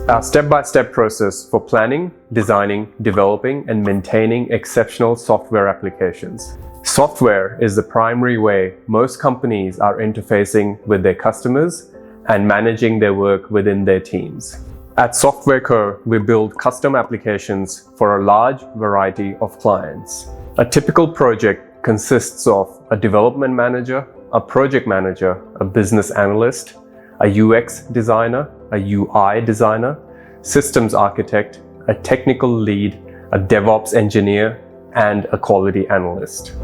Our step-by-step process for planning, designing, developing, and maintaining exceptional software applications. Software is the primary way most companies are interfacing with their customers and managing their work within their teams. At Software Co, we build custom applications for a large variety of clients. A typical project consists of a development manager, a project manager, a business analyst, a UX designer, a UI designer, systems architect, a technical lead, a DevOps engineer, and a quality analyst.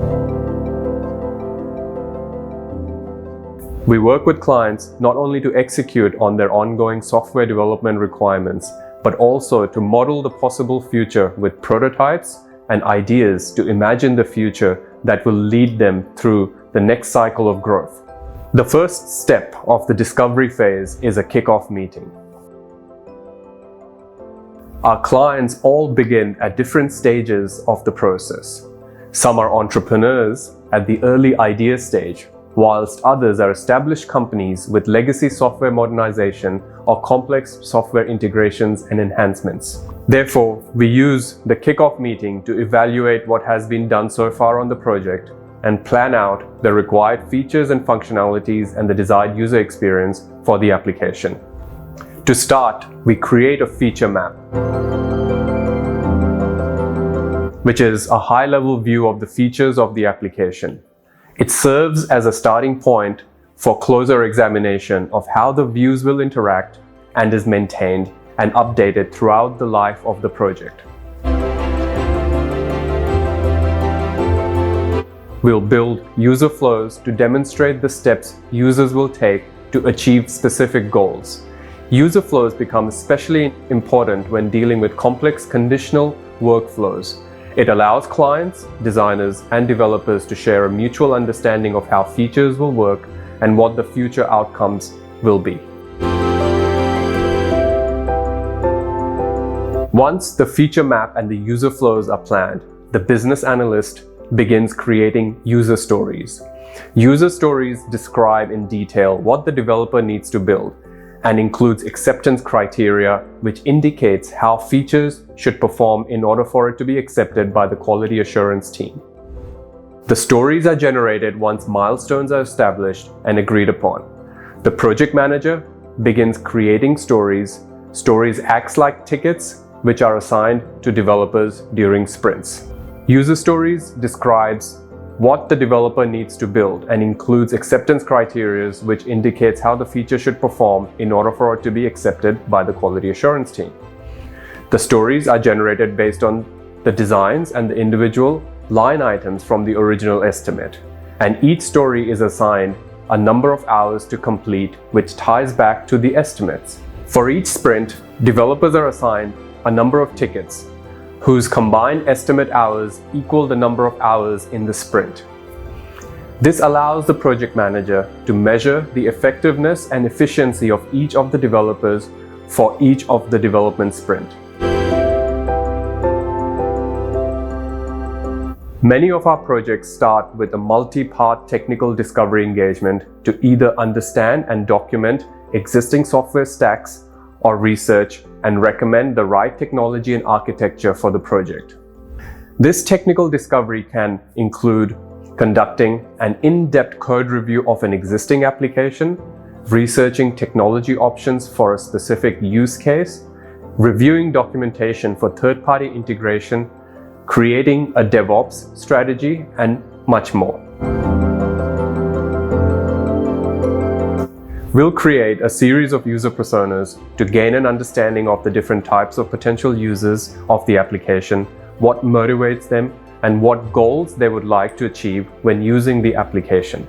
We work with clients not only to execute on their ongoing software development requirements, but also to model the possible future with prototypes and ideas to imagine the future that will lead them through the next cycle of growth. The first step of the discovery phase is a kickoff meeting. Our clients all begin at different stages of the process. Some are entrepreneurs at the early idea stage, whilst others are established companies with legacy software modernization or complex software integrations and enhancements. Therefore, we use the kickoff meeting to evaluate what has been done so far on the project and plan out the required features and functionalities and the desired user experience for the application. To start, we create a feature map, which is a high-level view of the features of the application. It serves as a starting point for closer examination of how the views will interact and is maintained and updated throughout the life of the project. We'll build user flows to demonstrate the steps users will take to achieve specific goals. User flows become especially important when dealing with complex conditional workflows. It allows clients, designers, and developers to share a mutual understanding of how features will work and what the future outcomes will be. Once the feature map and the user flows are planned, the business analyst begins creating user stories. User stories describe in detail what the developer needs to build and includes acceptance criteria, which indicates how features should perform in order for it to be accepted by the quality assurance team. The stories are generated once milestones are established and agreed upon. The project manager begins creating stories. Stories act like tickets, which are assigned to developers during sprints. User stories describes what the developer needs to build and includes acceptance criteria, which indicates how the feature should perform in order for it to be accepted by the quality assurance team. The stories are generated based on the designs and the individual line items from the original estimate, and each story is assigned a number of hours to complete, which ties back to the estimates. For each sprint, developers are assigned a number of tickets whose combined estimate hours equal the number of hours in the sprint. This allows the project manager to measure the effectiveness and efficiency of each of the developers for each of the development sprint. Many of our projects start with a multi-part technical discovery engagement to either understand and document existing software stacks or research and recommend the right technology and architecture for the project. This technical discovery can include conducting an in-depth code review of an existing application, researching technology options for a specific use case, reviewing documentation for third-party integration, creating a DevOps strategy, and much more. We'll create a series of user personas to gain an understanding of the different types of potential users of the application, what motivates them, and what goals they would like to achieve when using the application.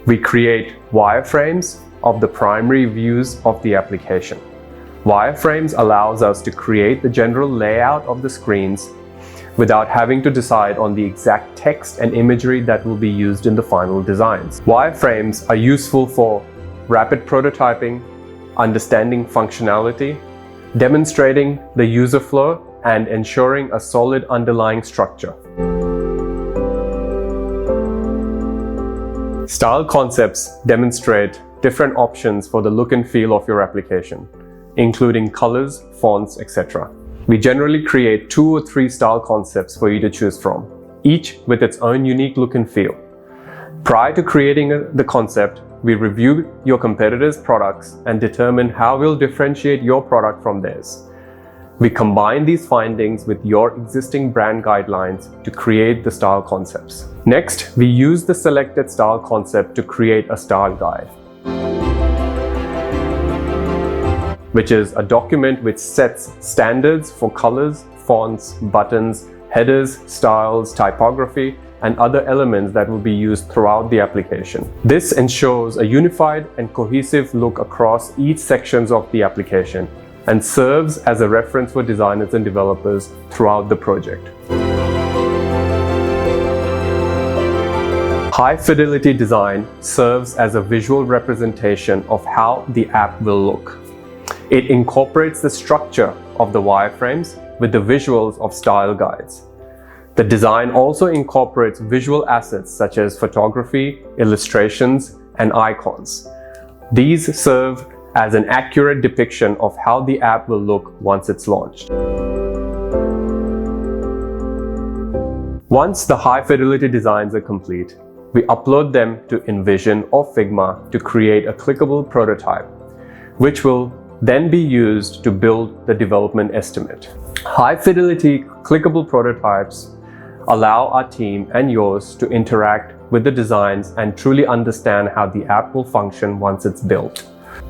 We create wireframes of the primary views of the application. Wireframes allows us to create the general layout of the screens without having to decide on the exact text and imagery that will be used in the final designs. Wireframes are useful for rapid prototyping, understanding functionality, demonstrating the user flow, and ensuring a solid underlying structure. Style concepts demonstrate different options for the look and feel of your application, including colors, fonts, etc. We generally create 2 or 3 style concepts for you to choose from, each with its own unique look and feel. Prior to creating the concept, we review your competitors' products and determine how we'll differentiate your product from theirs. We combine these findings with your existing brand guidelines to create the style concepts. Next, we use the selected style concept to create a style guide, which is a document which sets standards for colors, fonts, buttons, headers, styles, typography, and other elements that will be used throughout the application. This ensures a unified and cohesive look across each sections of the application and serves as a reference for designers and developers throughout the project. High fidelity design serves as a visual representation of how the app will look. It incorporates the structure of the wireframes with the visuals of style guides. The design also incorporates visual assets such as photography, illustrations, and icons. These serve as an accurate depiction of how the app will look once it's launched. Once the high fidelity designs are complete, we upload them to InVision or Figma to create a clickable prototype, which will then be used to build the development estimate. High fidelity clickable prototypes allow our team and yours to interact with the designs and truly understand how the app will function once it's built.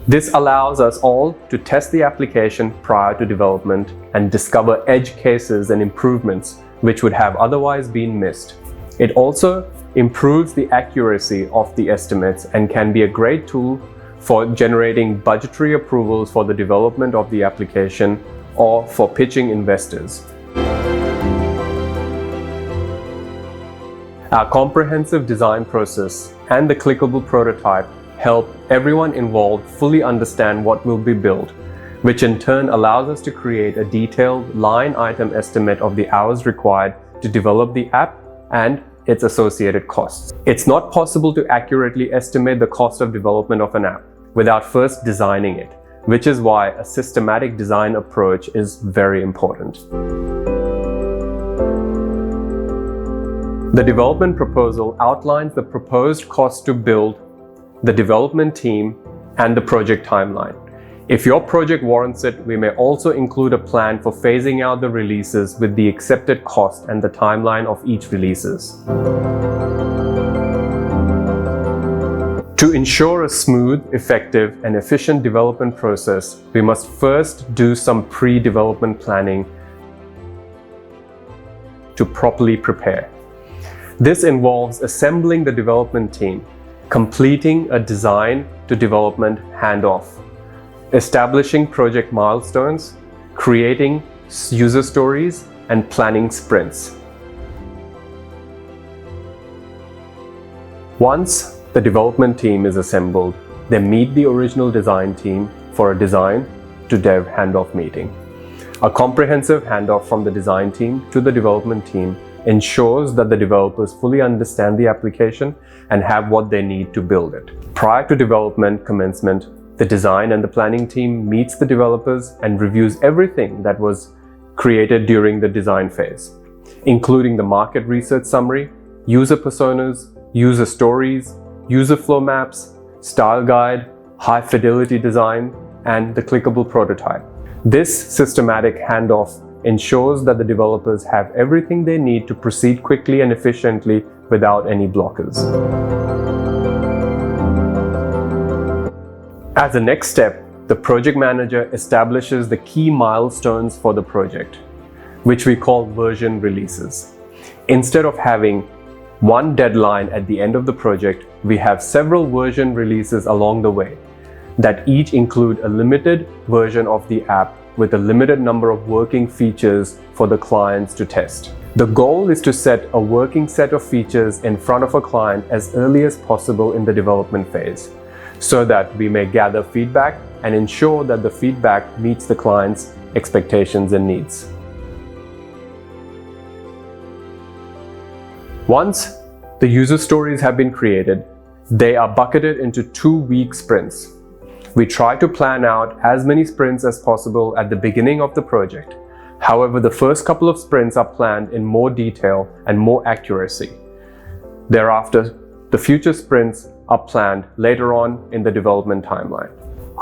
This allows us all to test the application prior to development and discover edge cases and improvements which would have otherwise been missed. It also improves the accuracy of the estimates and can be a great tool for generating budgetary approvals for the development of the application or for pitching investors. Our comprehensive design process and the clickable prototype help everyone involved fully understand what will be built, which in turn allows us to create a detailed line item estimate of the hours required to develop the app and its associated costs. It's not possible to accurately estimate the cost of development of an app without first designing it, which is why a systematic design approach is very important. The development proposal outlines the proposed cost to build, the development team, and the project timeline. If your project warrants it, we may also include a plan for phasing out the releases with the accepted cost and the timeline of each releases. To ensure a smooth, effective, and efficient development process, we must first do some pre-development planning to properly prepare. This involves assembling the development team, completing a design to development handoff, establishing project milestones, creating user stories, and planning sprints. Once the development team is assembled, they meet the original design team for a design to dev handoff meeting. A comprehensive handoff from the design team to the development team ensures that the developers fully understand the application and have what they need to build it. Prior to development commencement, the design and the planning team meets the developers and reviews everything that was created during the design phase, including the market research summary, user personas, user stories, user flow maps, style guide, high fidelity design, and the clickable prototype. This systematic handoff ensures that the developers have everything they need to proceed quickly and efficiently without any blockers. As a next step, the project manager establishes the key milestones for the project, which we call version releases. Instead of having one deadline at the end of the project, we have several version releases along the way that each include a limited version of the app with a limited number of working features for the clients to test. The goal is to set a working set of features in front of a client as early as possible in the development phase, so that we may gather feedback and ensure that the feedback meets the client's expectations and needs. Once the user stories have been created, They are bucketed into 2-week sprints. We try to plan out as many sprints as possible at the beginning of the project. However, the first couple of sprints are planned in more detail and more accuracy. Thereafter, the future sprints are planned later on in the development timeline.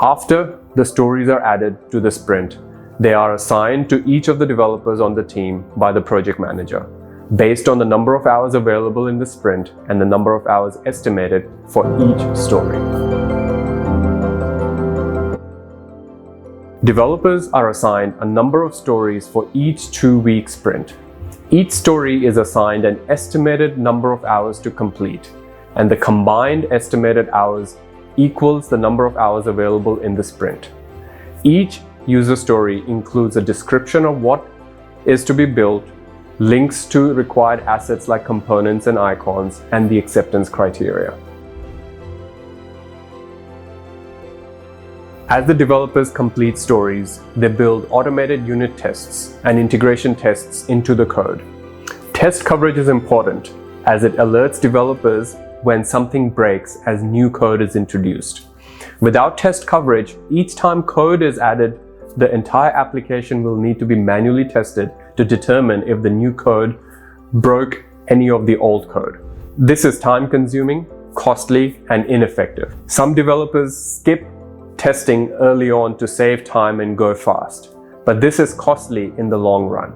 After the stories are added to the sprint, they are assigned to each of the developers on the team by the project manager, based on the number of hours available in the sprint and the number of hours estimated for each story. Developers are assigned a number of stories for each 2-week sprint. Each story is assigned an estimated number of hours to complete, and the combined estimated hours equals the number of hours available in the sprint. Each user story includes a description of what is to be built, links to required assets like components and icons, and the acceptance criteria. As the developers complete stories, they build automated unit tests and integration tests into the code. Test coverage is important as it alerts developers when something breaks as new code is introduced. Without test coverage, each time code is added, the entire application will need to be manually tested to determine if the new code broke any of the old code. This is time-consuming, costly, and ineffective. Some developers skip testing early on to save time and go fast, but this is costly in the long run.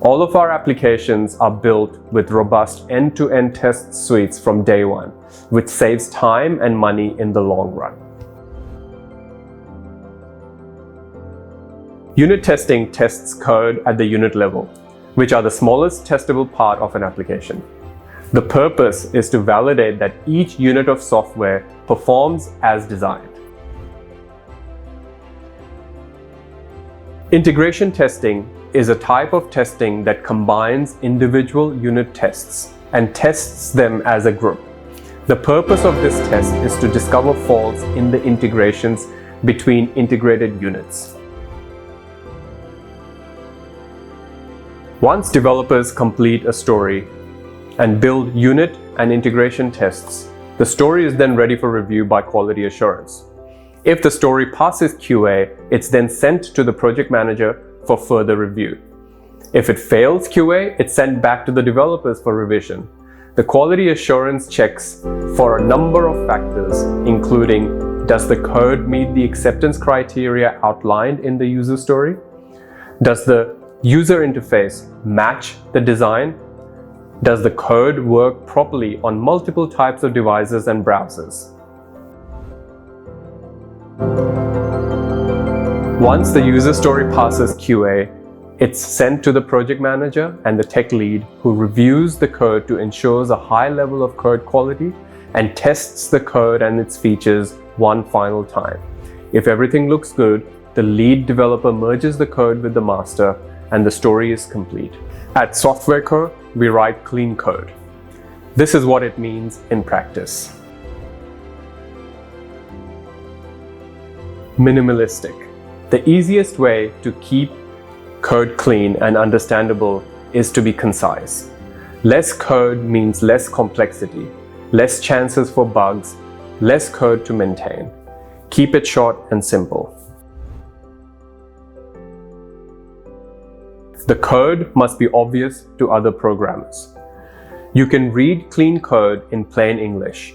All of our applications are built with robust end-to-end test suites from day one, which saves time and money in the long run. Unit testing tests code at the unit level, which are the smallest testable part of an application. The purpose is to validate that each unit of software performs as designed. Integration testing is a type of testing that combines individual unit tests and tests them as a group. The purpose of this test is to discover faults in the integrations between integrated units. Once developers complete a story and build unit and integration tests, the story is then ready for review by quality assurance. If the story passes QA, it's then sent to the project manager for further review. If it fails QA, it's sent back to the developers for revision. The quality assurance checks for a number of factors, including: does the code meet the acceptance criteria outlined in the user story? Does the user interface match the design? Does the code work properly on multiple types of devices and browsers? Once the user story passes QA, it's sent to the project manager and the tech lead, who reviews the code to ensure a high level of code quality and tests the code and its features one final time. If everything looks good, the lead developer merges the code with the master and the story is complete. At Software Co, we write clean code. This is what it means in practice. Minimalistic. The easiest way to keep code clean and understandable is to be concise. Less code means less complexity, less chances for bugs, less code to maintain. Keep it short and simple. The code must be obvious to other programmers. You can read clean code in plain English.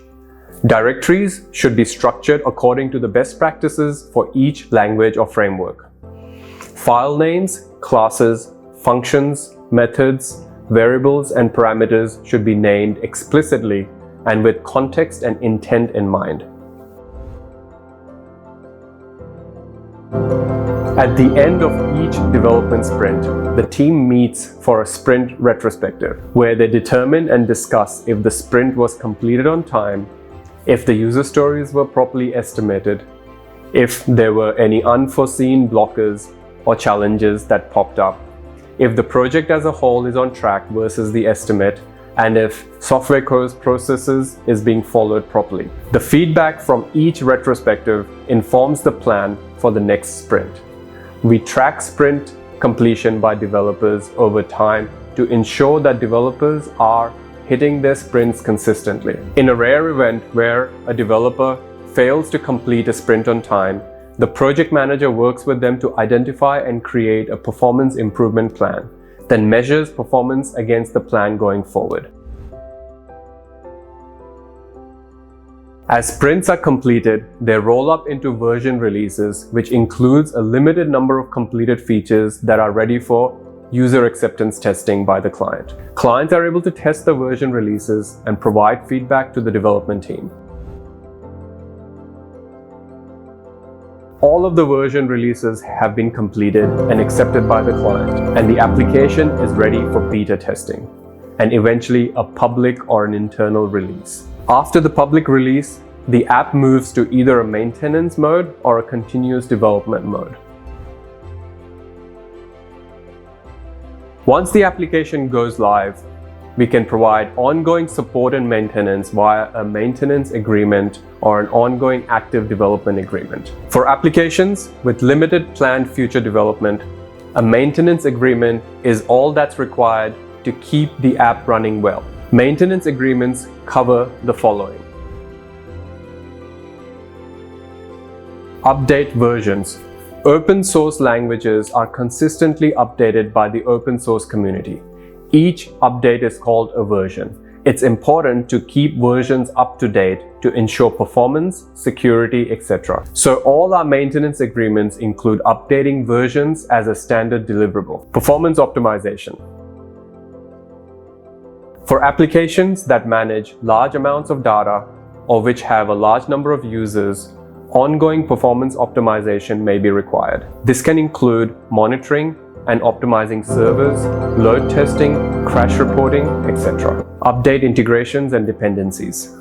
Directories should be structured according to the best practices for each language or framework. File names, classes, functions, methods, variables, and parameters should be named explicitly and with context and intent in mind. At the end of each development sprint, the team meets for a sprint retrospective, where they determine and discuss if the sprint was completed on time, if the user stories were properly estimated, if there were any unforeseen blockers or challenges that popped up, if the project as a whole is on track versus the estimate, and if Software Co's processes is being followed properly. The feedback from each retrospective informs the plan for the next sprint. We track sprint completion by developers over time to ensure that developers are hitting their sprints consistently. In a rare event where a developer fails to complete a sprint on time, the project manager works with them to identify and create a performance improvement plan, then measures performance against the plan going forward. As sprints are completed, they roll up into version releases, which includes a limited number of completed features that are ready for user acceptance testing by the client. Clients are able to test the version releases and provide feedback to the development team. All of the version releases have been completed and accepted by the client, and the application is ready for beta testing, and eventually a public or an internal release. After the public release, the app moves to either a maintenance mode or a continuous development mode. Once the application goes live, we can provide ongoing support and maintenance via a maintenance agreement or an ongoing active development agreement. For applications with limited planned future development, a maintenance agreement is all that's required to keep the app running well. Maintenance agreements cover the following: update versions. Open source languages are consistently updated by the open source community. Each update is called a version. It's important to keep versions up to date to ensure performance, security, etc. So all our maintenance agreements include updating versions as a standard deliverable. Performance optimization. For applications that manage large amounts of data or which have a large number of users, ongoing performance optimization may be required. This can include monitoring and optimizing servers, load testing, crash reporting, etc. Update integrations and dependencies.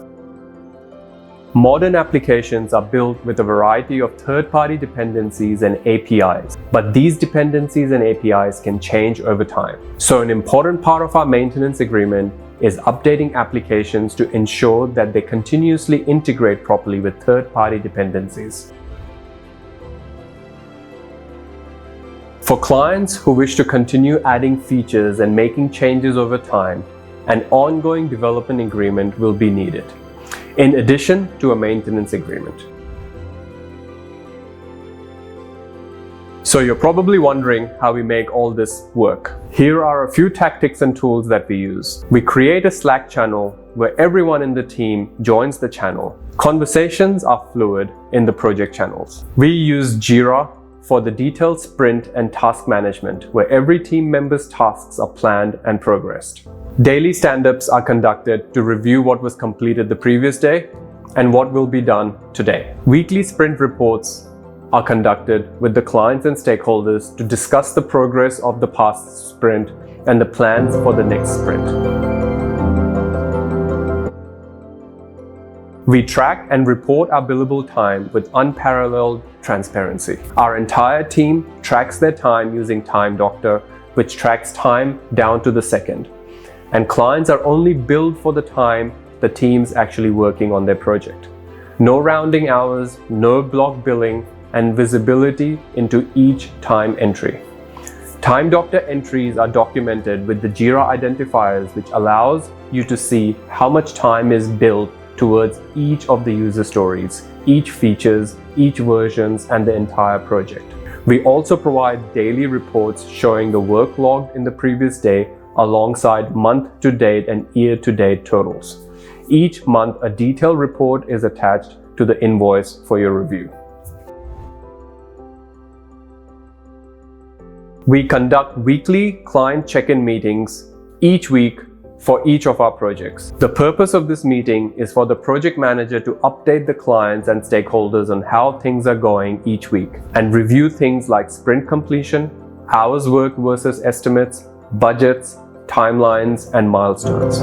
Modern applications are built with a variety of third-party dependencies and APIs, but these dependencies and APIs can change over time. So an important part of our maintenance agreement is updating applications to ensure that they continuously integrate properly with third-party dependencies. For clients who wish to continue adding features and making changes over time, an ongoing development agreement will be needed, in addition to a maintenance agreement. So you're probably wondering how we make all this work. Here are a few tactics and tools that we use. We create a Slack channel where everyone in the team joins the channel. Conversations are fluid in the project channels. We use Jira for the detailed sprint and task management, where every team member's tasks are planned and progressed. Daily stand-ups are conducted to review what was completed the previous day and what will be done today. Weekly sprint reports are conducted with the clients and stakeholders to discuss the progress of the past sprint and the plans for the next sprint. We track and report our billable time with unparalleled transparency. Our entire team tracks their time using Time Doctor, which tracks time down to the second. And clients are only billed for the time the team's actually working on their project. No rounding hours, no block billing, and visibility into each time entry. Time Doctor entries are documented with the Jira identifiers, which allows you to see how much time is billed towards each of the user stories, each features, each versions, and the entire project. We also provide daily reports showing the work logged in the previous day alongside month-to-date and year-to-date totals. Each month, a detailed report is attached to the invoice for your review. We conduct weekly client check-in meetings each week for each of our projects. The purpose of this meeting is for the project manager to update the clients and stakeholders on how things are going each week and review things like sprint completion, hours worked versus estimates, budgets, timelines, and milestones.